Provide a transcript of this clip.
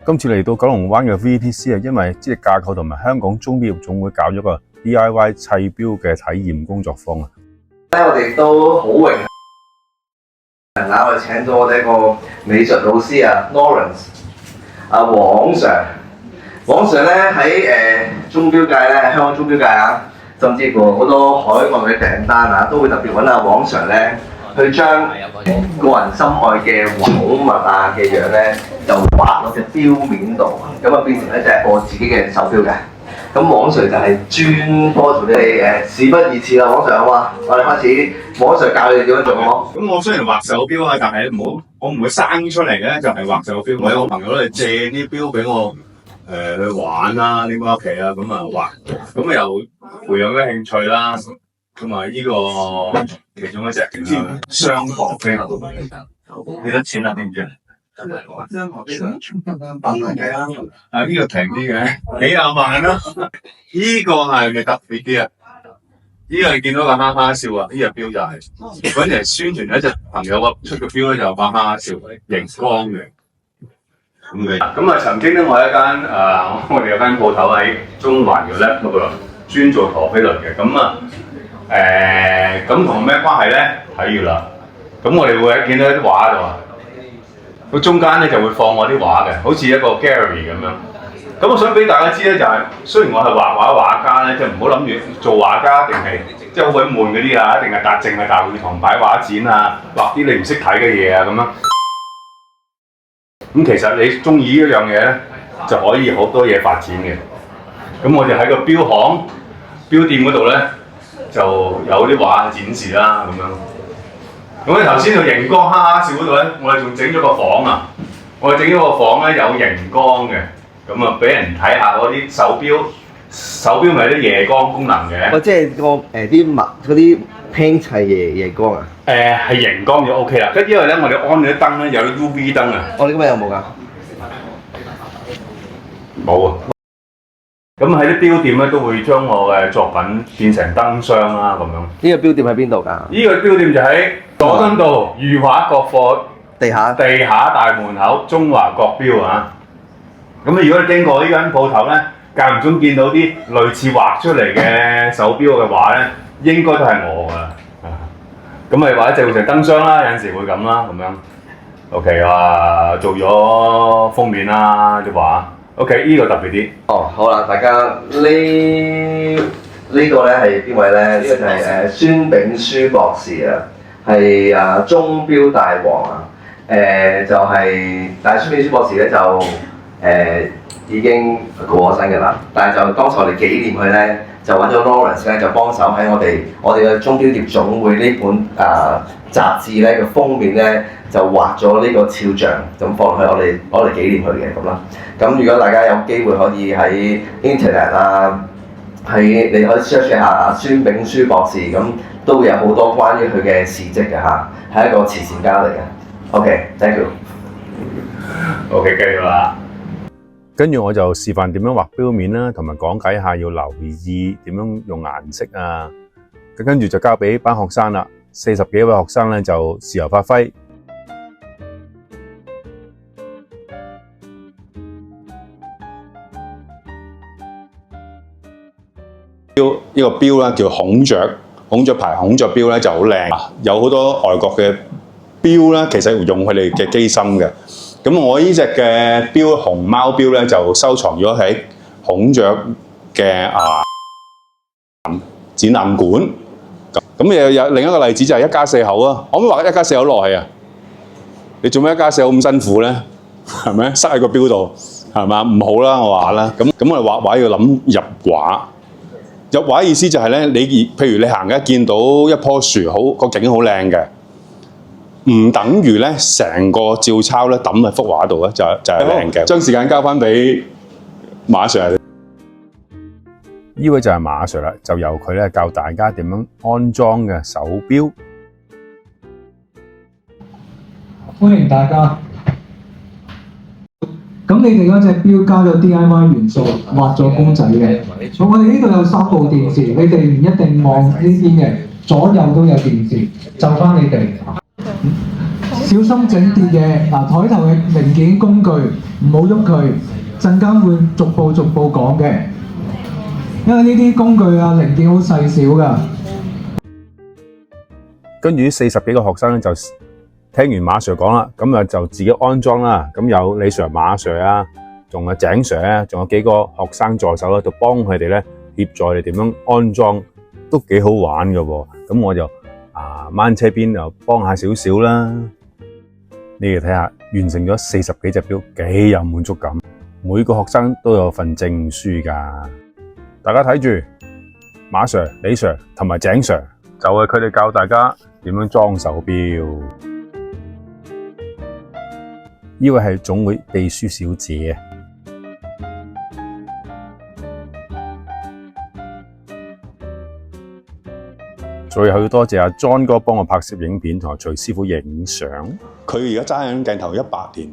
今次嚟到九龍灣嘅 VTC 因為知識架構同埋香港鐘錶業總會搞咗個 DIY 砌錶嘅體驗工作坊啊！我哋都好榮幸我哋請咗我哋一個美術老師Lawrence 黃 Sir。黃 Sir 咧喺鐘錶界咧，香港鐘錶界甚至乎好多海外嘅訂單都會特別揾黃 Sir 咧去將個人心愛嘅寵物嘅樣咧，就畫落隻錶面度，咁變成一隻我自己嘅手錶嘅。咁黃 Sir 就係專科做啲事不宜遲啦，黃 Sir 好嘛？我哋開始，黃 Sir 教你哋點樣做好冇？咁我雖然畫手錶但係我唔會生出嚟咧，就係畫手錶。我有個朋友咧借啲錶俾我去玩啦，拎翻屋企啊，咁畫，咁又培養咗興趣啦。咁呢個其中一隻雙殼錶，幾多錢啊？知唔知？呢個平啲嘅，幾廿萬啦。呢個係咪特別啲啊？呢個你見到個哈哈笑呢隻錶就係嗰陣宣傳咗一隻朋友出嘅錶咧，就哈哈笑，熒光嘅。咁曾經咧，我喺一間我哋有間鋪頭喺中環嘅 Lab 嗰度，專做陀飛輪嘅。咁同咩關係咧？睇住啦。咁我哋會見到一啲畫喺度佢中間咧就會放我啲畫嘅，好似一個 gallery 咁樣。咁我想俾大家知咧，就係雖然我係畫家咧，即係唔好諗住做畫家定係即係好鬼悶嗰啲一定係淨係大會堂擺畫展畫啲你唔識睇嘅嘢咁樣。咁其實你中意呢一樣嘢咧，就可以好多嘢發展嘅。咁我哋喺個錶行、錶店嗰度咧，就有啲畫展示啦咁樣。咁你頭先就熒光哈哈笑嗰度咧，我哋仲整咗個房我哋整咗個房咧有熒光嘅，咁俾人睇下嗰啲手錶咪有啲夜光功能嘅。即係啲嗰啲 paint 係夜光係熒光就 OK 啦。因為咧我哋安咗啲燈咧有啲 UV 燈我哋今日有冇㗎？冇啊。咁喺啲錶店咧都會將我嘅作品變成燈箱啦咁樣。呢個錶店喺邊度㗎？呢個錶店就喺佐敦道裕華國貨地下大門口中華國錶咁如果你經過呢間鋪頭咧，間唔中見到啲類似畫出嚟嘅手錶嘅畫咧，應該都係我㗎。咁咪或者製成燈箱啦，有陣時會咁啦咁樣。OK 做咗封面啦啲畫。OK 呢個特別啲。好啦，大家呢個咧係邊位咧？呢個就係孫炳書博士係鐘錶大王就係但係孫炳書博士咧就已經過咗身㗎啦。但係就當時我哋紀念佢咧，就揾咗 Lawrence 咧就幫手喺我哋嘅鐘錶業總會呢本雜誌咧嘅封面咧就畫咗呢個肖像，咁放落去我哋紀念佢嘅咁啦。咁如果大家有機會可以喺 Internet 你可以 search 下孫炳書博士，咁都會有好多關於佢嘅事蹟嘅係一個慈善家嚟嘅。OK，thank you。OK， 繼續啦。跟住我就示範點樣畫錶面啦，同埋講解下要留意點樣用顏色跟住就交俾班學生啦，40幾位學生咧就自由發揮。呢個錶咧叫孔雀牌孔雀錶咧就好靚，有好多外國嘅錶咧，其實用佢哋嘅機芯嘅。咁我呢隻嘅錶熊貓錶咧就收藏咗喺孔雀嘅展覽館。咁又有另一個例子就係一家四口可唔可以畫一家四口落去啊？你做咩一家四口咁辛苦咧？係咪塞喺個錶度係嘛？唔好啦，我話啦。咁我哋畫畫要諗入畫。入畫意思就係咧，譬如你行街見到一棵樹，個景好靚嘅，唔等於咧成個照抄咧抌喺幅畫度咧就係靚嘅。將時間交翻俾馬 Sir。呢位就係馬 Sir 啦，就由佢咧教大家點樣安裝嘅手錶。歡迎大家。咁你哋嗰隻錶加咗 DIY 元素，畫咗公仔嘅。我哋呢度有3部電視，你哋唔一定望呢邊嘅，左右都有電視，就翻你哋。小心整跌嘢。嗱，台頭嘅零件工具唔好喐佢，陣間會逐步講嘅。因為呢啲工具啊零件好細小㗎。跟住40幾個學生咧就聽完馬 Sir 講啦，咁啊就自己安裝啦。咁有李 Sir、馬 Sir 啊，仲有井 Sir 啊，仲有幾個學生助手咧，就幫佢哋咧協助佢哋點樣安裝，都幾好玩㗎喎。咁我就掹車邊又幫下少少啦。你哋睇下，完成咗40幾隻錶，幾有滿足感。每個學生都有份證書㗎。大家睇住，馬 Sir、李 Sir 同埋井 Sir， 就係佢哋教大家點樣裝手錶。呢位係總會秘書小姐。最後要多謝阿 John 哥幫我拍攝影片，同埋徐師傅影相。佢而家揸緊鏡頭100年。